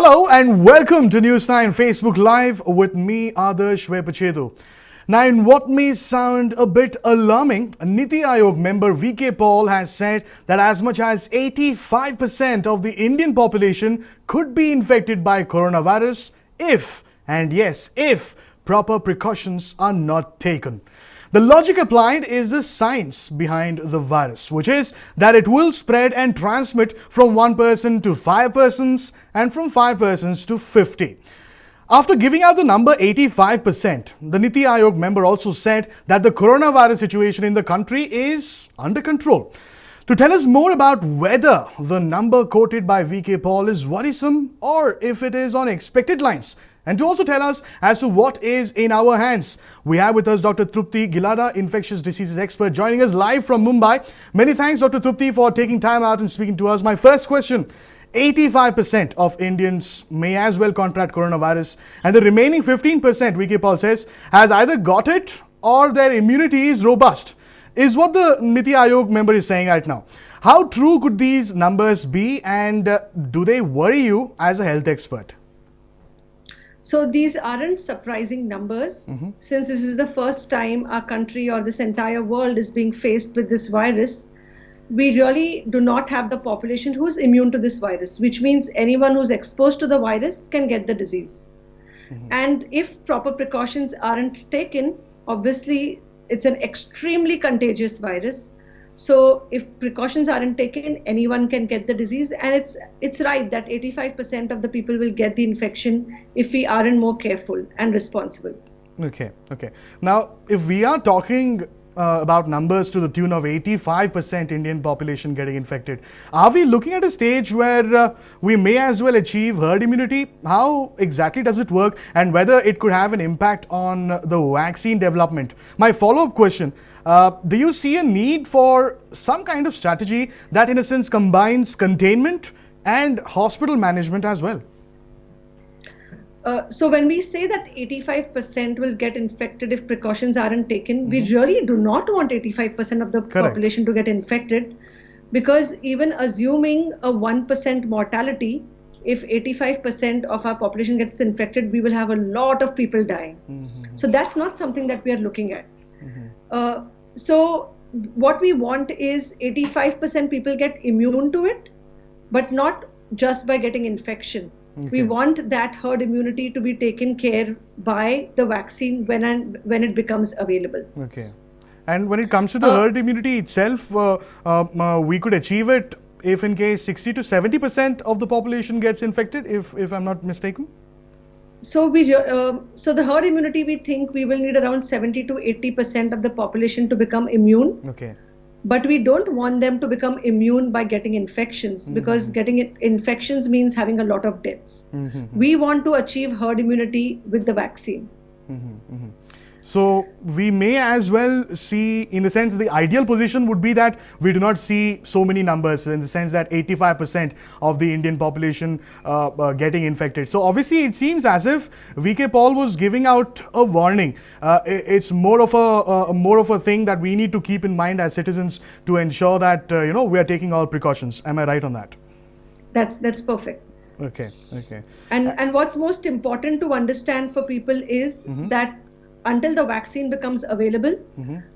Hello and welcome to News 9 Facebook Live with me, Adarsh Vepachedu. Now, in what may sound a bit alarming, NITI Aayog member VK Paul has said that as much as 85% of the Indian population could be infected by coronavirus if, and yes, if, proper precautions are not taken. The logic applied is the science behind the virus, which is that it will spread and transmit from one person to 5 persons and from 5 persons to 50. After giving out the number 85%, the NITI Aayog member also said that the coronavirus situation in the country is under control. To tell us more about whether the number quoted by VK Paul is worrisome or if it is on expected lines, and to also tell us as to what is in our hands, we have with us Dr. Trupti Gilada, infectious diseases expert, joining us live from Mumbai. Many thanks, Dr. Trupti, for taking time out and speaking to us. My first question, 85% of Indians may as well contract coronavirus, and the remaining 15%, VK Paul says, has either got it or their immunity is robust, is what the NITI Aayog member is saying right now. How true could these numbers be, and do they worry you as a health expert? So these aren't surprising numbers, since this is the first time our country or this entire world is being faced with this virus. We really do not have the population who's immune to this virus, which means anyone who's exposed to the virus can get the disease. And if proper precautions aren't taken, obviously it's an extremely contagious virus. So if precautions aren't taken, anyone can get the disease. And it's right that 85% of the people will get the infection if we aren't more careful and responsible. Okay. Now, if we are talking about numbers to the tune of 85% Indian population getting infected, are we looking at a stage where we may as well achieve herd immunity? How exactly does it work, and whether it could have an impact on the vaccine development? My follow-up question, do you see a need for some kind of strategy that in a sense combines containment and hospital management as well? So when we say that 85% will get infected if precautions aren't taken, we really do not want 85% of the population to get infected, because even assuming a 1% mortality, if 85% of our population gets infected, we will have a lot of people dying. So that's not something that we are looking at. So what we want is 85% people get immune to it, but not just by getting infection. We want that herd immunity to be taken care by the vaccine when it becomes available. Okay. And when it comes to the herd immunity itself, we could achieve it if in case 60 to 70% of the population gets infected, if I'm not mistaken? So the herd immunity, we think we will need around 70 to 80% of the population to become immune. Okay. But we don't want them to become immune by getting infections, because getting infections means having a lot of deaths. We want to achieve herd immunity with the vaccine. So we may as well see, in the sense, the ideal position would be that we do not see so many numbers, in the sense that 85% of the Indian population getting infected. So obviously it seems as if VK Paul was giving out a warning. It's more of a thing that we need to keep in mind as citizens to ensure that we are taking all precautions. Am I right on that? That's perfect. Okay. And what's most important to understand for people is that until the vaccine becomes available,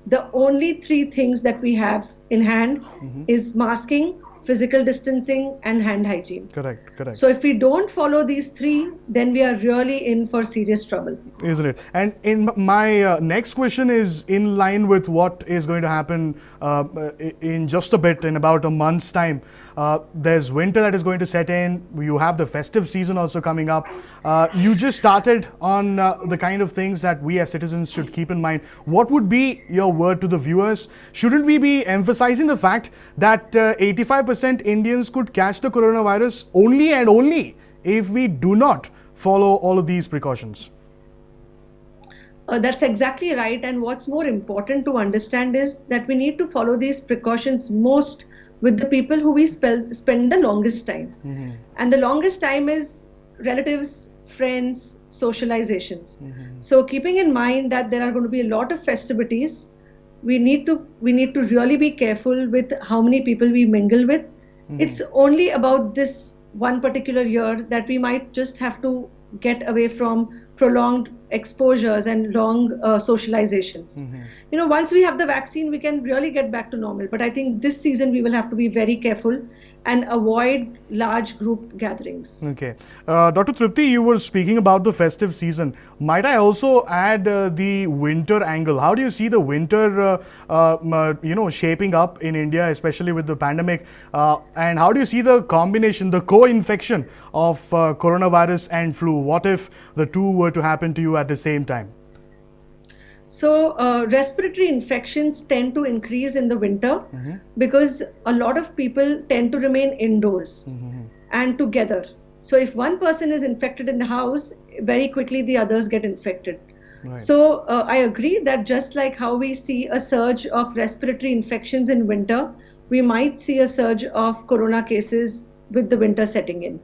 the only 3 things that we have in hand is masking, physical distancing, and hand hygiene. Correct. So if we don't follow these 3, then we are really in for serious trouble. Isn't it? And in my next question is in line with what is going to happen in just a bit, in about a month's time. There's winter that is going to set in. You have the festive season also coming up. You just started on the kind of things that we as citizens should keep in mind. What would be your word to the viewers? Shouldn't we be emphasizing the fact that 85% Indians could catch the coronavirus only and only if we do not follow all of these precautions? That's exactly right. And what's more important to understand is that we need to follow these precautions most with the people who we spend the longest time. And the longest time is relatives, friends, socializations. So keeping in mind that there are going to be a lot of festivities, we need to really be careful with how many people we mingle with. It's only about this one particular year that we might just have to get away from prolonged exposures and long socializations. Once we have the vaccine, we can really get back to normal. But I think this season we will have to be very careful and avoid large group gatherings. Okay. Dr. Tripti, you were speaking about the festive season. Might I also add the winter angle? How do you see the winter, shaping up in India, especially with the pandemic? And how do you see the combination, the co-infection of coronavirus and flu? What if the two were to happen to you at the same time? So respiratory infections tend to increase in the winter because a lot of people tend to remain indoors and together. So if one person is infected in the house, very quickly the others get infected. Right. So I agree that just like how we see a surge of respiratory infections in winter, we might see a surge of corona cases with the winter setting in.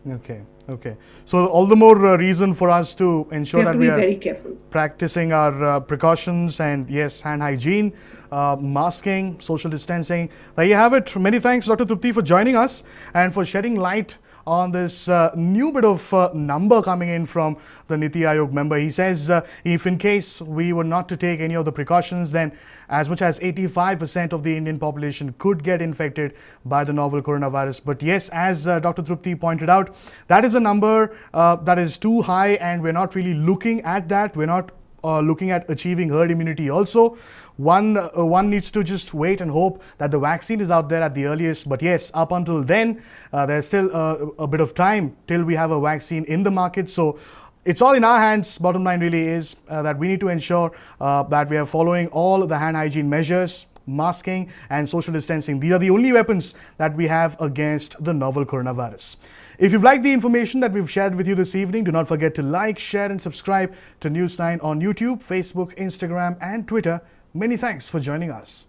Okay. Okay. So all the more reason for us to ensure that we are very careful, practicing our precautions and yes, hand hygiene, masking, social distancing. There you have it. Many thanks, Dr. Tripti, for joining us and for shedding light on this new bit of number coming in from the NITI Aayog member. He says if in case we were not to take any of the precautions, then as much as 85% of the Indian population could get infected by the novel coronavirus. But yes, as Dr. Tripti pointed out, that is a number that is too high and we're not really looking at that. We're not looking at achieving herd immunity also. One needs to just wait and hope that the vaccine is out there at the earliest. But yes, up until then, there's still a bit of time till we have a vaccine in the market. So it's all in our hands. Bottom line really is that we need to ensure that we are following all the hand hygiene measures, masking and social distancing. These are the only weapons that we have against the novel coronavirus. If you've liked the information that we've shared with you this evening, do not forget to like, share and subscribe to News 9 on YouTube, Facebook, Instagram and Twitter. Many thanks for joining us.